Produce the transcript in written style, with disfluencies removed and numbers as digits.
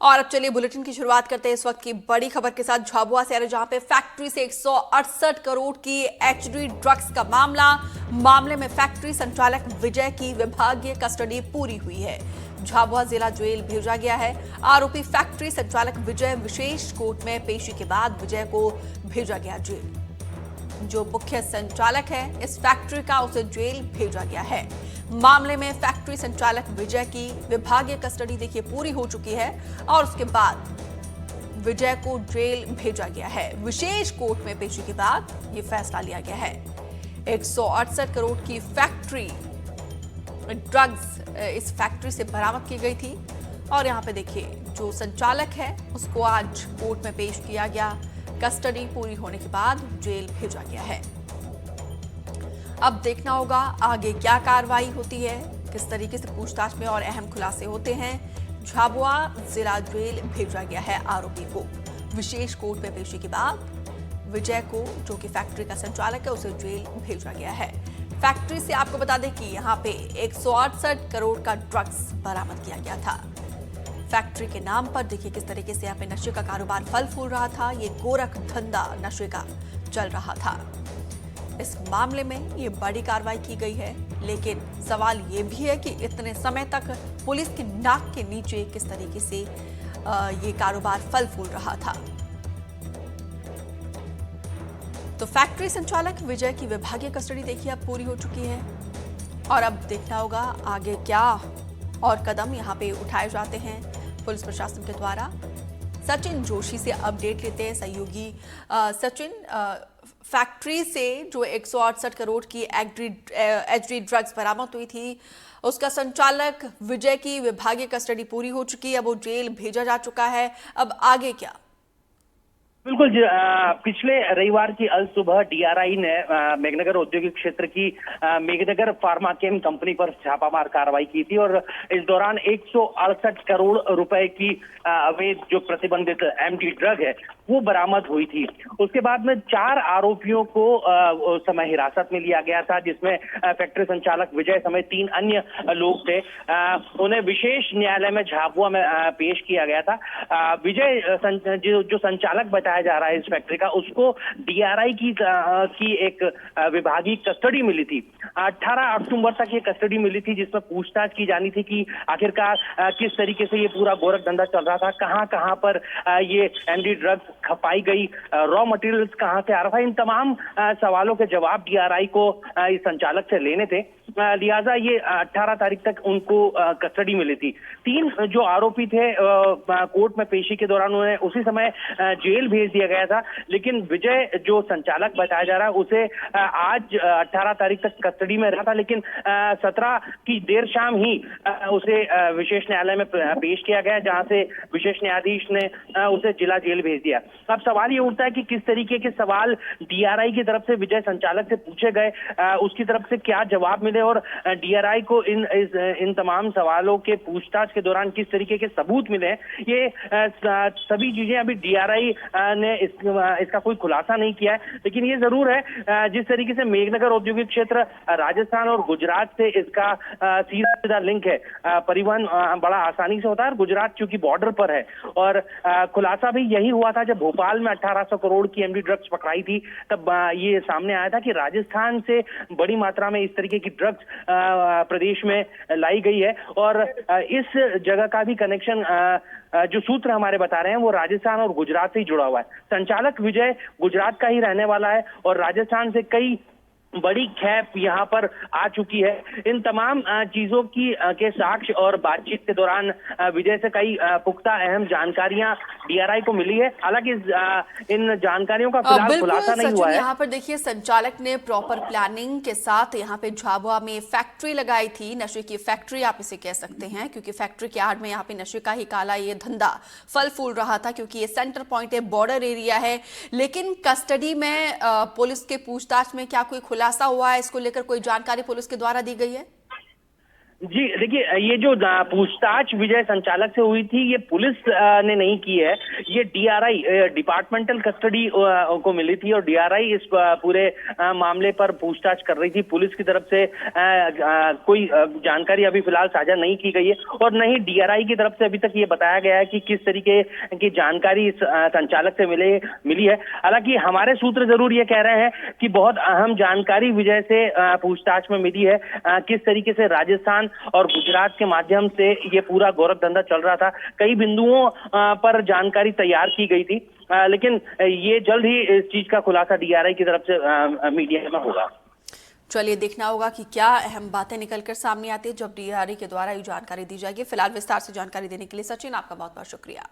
और अब चलिए बुलेटिन की शुरुआत करते हैं इस वक्त की बड़ी खबर के साथ झाबुआ से आ रहे, जहां पे फैक्ट्री से 168 करोड़ की एचडी ड्रग्स का मामले में फैक्ट्री संचालक विजय की विभागीय कस्टडी पूरी हुई है। झाबुआ जिला जेल भेजा गया है। आरोपी फैक्ट्री संचालक विजय विशेष कोर्ट में पेशी के बाद विजय को भेजा गया जेल। जो मुख्य संचालक है इस फैक्ट्री का, उसे जेल भेजा गया है। मामले में फैक्ट्री संचालक विजय की विभागीय कस्टडी देखिए पूरी हो चुकी है और उसके बाद विजय को जेल भेजा गया है। विशेष कोर्ट में पेशी के बाद यह फैसला लिया गया है। 168 करोड़ की फैक्ट्री ड्रग्स इस फैक्ट्री से बरामद की गई थी और यहां पे देखिए जो संचालक है उसको आज कोर्ट में पेश किया गया। कस्टडी पूरी होने के बाद जेल भेजा गया है। अब देखना होगा आगे क्या कार्रवाई होती है, किस तरीके से पूछताछ में और अहम खुलासे होते हैं। झाबुआ जिला जेल भेजा गया है आरोपी को। विशेष कोर्ट में पेशी के बाद विजय को, जो कि फैक्ट्री का संचालक है, उसे जेल भेजा गया है। फैक्ट्री से आपको बता दें कि यहाँ पे 168 करोड़ का ड्रग्स बरामद किया गया था। फैक्ट्री के नाम पर देखिए किस तरीके से यहाँ पे नशे का कारोबार फल फूल रहा था। ये गोरख धंधा नशे का चल रहा था। इस मामले में ये बड़ी कार्रवाई की गई है, लेकिन सवाल ये भी है कि इतने समय तक पुलिस की नाक के नीचे किस तरीके से ये कारोबार फल फूल रहा था। तो फैक्ट्री संचालक विजय की विभागीय कस्टडी देखिए अब पूरी हो चुकी है और अब देखना होगा आगे क्या और कदम यहाँ पे उठाए जाते हैं पुलिस प्रशासन के द्वारा। सचिन जोशी से अपडेट लेते हैं सहयोगी। सचिन, फैक्ट्री से जो 168 करोड़ की एचडी ड्रग्स बरामद हुई थी, उसका संचालक विजय की विभागीय कस्टडी पूरी हो चुकी है। अब वो जेल भेजा जा चुका है। अब आगे क्या? बिल्कुल पिछले रविवार की अल सुबह डीआरआई ने मेघनगर औद्योगिक क्षेत्र की मेघनगर फार्माकेम कंपनी पर छापामार कार्रवाई की थी और इस दौरान 168 करोड़ रुपए की अवैध जो प्रतिबंधित एमडी ड्रग है वो बरामद हुई थी। उसके बाद में 4 आरोपियों को उस समय हिरासत में लिया गया था, जिसमें फैक्ट्री संचालक विजय समेत 3 अन्य लोग थे। उन्हें विशेष न्यायालय में झाबुआ में पेश किया गया था। विजय जो संचालक बताया जा रहा है इस फैक्ट्री का, उसको डीआरआई की एक विभागीय कस्टडी मिली थी। 18 अक्टूबर तक ये कस्टडी मिली थी, जिसमें पूछताछ की जानी थी कि आखिरकार किस तरीके से ये पूरा गोरख धंधा चल रहा था, कहां पर ये एमडी ड्रग्स खपाई गई, रॉ मटेरियल्स कहां से आ रहा था। इन तमाम सवालों के जवाब डीआरआई को इस संचालक से लेने थे। लिहाजा ये 18 तारीख तक उनको कस्टडी मिली थी। 3 जो आरोपी थे कोर्ट में पेशी के दौरान उन्हें उसी समय जेल भेज दिया गया था, लेकिन विजय जो संचालक बताया जा रहा है उसे आज 18 तारीख तक कस्टडी में रहा था, लेकिन 17 की देर शाम ही उसे विशेष न्यायालय में पेश किया गया, जहां से विशेष न्यायाधीश ने उसे जिला जेल भेज दिया। अब सवाल ये उठता है कि किस तरीके के सवाल डीआरआई की तरफ से विजय संचालक से पूछे गए, उसकी तरफ से क्या जवाब मिले और डीआरआई को इन तमाम सवालों के पूछताछ के दौरान किस तरीके के सबूत मिले। ये सभी चीजें अभी डीआरआई ने इसका कोई खुलासा नहीं किया है, लेकिन ये जरूर है जिस तरीके से मेघनगर औद्योगिक क्षेत्र राजस्थान और गुजरात से इसका सीधा लिंक है, परिवहन बड़ा आसानी से होता है और गुजरात चूंकि बॉर्डर पर है। और खुलासा भी यही हुआ था जब भोपाल में 1800 करोड़ की एमडी ड्रग्स पकड़ाई थी, तब ये सामने आया था कि राजस्थान से बड़ी मात्रा में इस तरीके की ड्रग्स प्रदेश में लाई गई है और इस जगह का भी कनेक्शन जो सूत्र हमारे बता रहे हैं वो राजस्थान और गुजरात से ही जुड़ा हुआ है। संचालक विजय गुजरात का ही रहने वाला है और राजस्थान से कई बड़ी खैप यहाँ पर आ चुकी है। इन तमाम चीजों के साक्ष्य और बातचीत के दौरान विजय से कई पुख्ता अहम जानकारियां डीआरआई को मिली है। हालांकि इन जानकारियों का फिलहाल खुलासा नहीं हुआ है। यहाँ पर देखिए संचालक ने प्रॉपर प्लानिंग के साथ यहाँ पे झाबुआ में फैक्ट्री लगाई थी, नशे की फैक्ट्री आप इसे कह सकते हैं, क्योंकि फैक्ट्री के आड़ में यहाँ पे नशे का ही काला ये धंधा फल फूल रहा था, क्योंकि ये सेंटर पॉइंट है, बॉर्डर एरिया है। लेकिन कस्टडी में पुलिस के पूछताछ में क्या कोई खुलासा हुआ है, इसको लेकर कोई जानकारी पुलिस के द्वारा दी गई है? जी देखिए, ये जो पूछताछ विजय संचालक से हुई थी, ये पुलिस ने नहीं की है। ये डीआरआई डिपार्टमेंटल कस्टडी को मिली थी और डीआरआई इस पूरे मामले पर पूछताछ कर रही थी। पुलिस की तरफ से कोई जानकारी अभी फिलहाल साझा नहीं की गई है और न ही डीआरआई की तरफ से अभी तक ये बताया गया है कि किस तरीके की जानकारी इस संचालक से मिली है। हालांकि हमारे सूत्र जरूर ये कह रहे हैं कि बहुत अहम जानकारी विजय से पूछताछ में मिली है। किस तरीके से राजस्थान और गुजरात के माध्यम से ये पूरा गोरख धंधा चल रहा था, कई बिंदुओं पर जानकारी तैयार की गई थी, लेकिन ये जल्द ही इस चीज का खुलासा डीआरआई की तरफ से मीडिया में होगा। चलिए देखना होगा कि क्या अहम बातें निकलकर सामने आती है जब डीआरआई के द्वारा ये जानकारी दी जाएगी। फिलहाल विस्तार से जानकारी देने के लिए सचिन आपका बहुत बहुत शुक्रिया।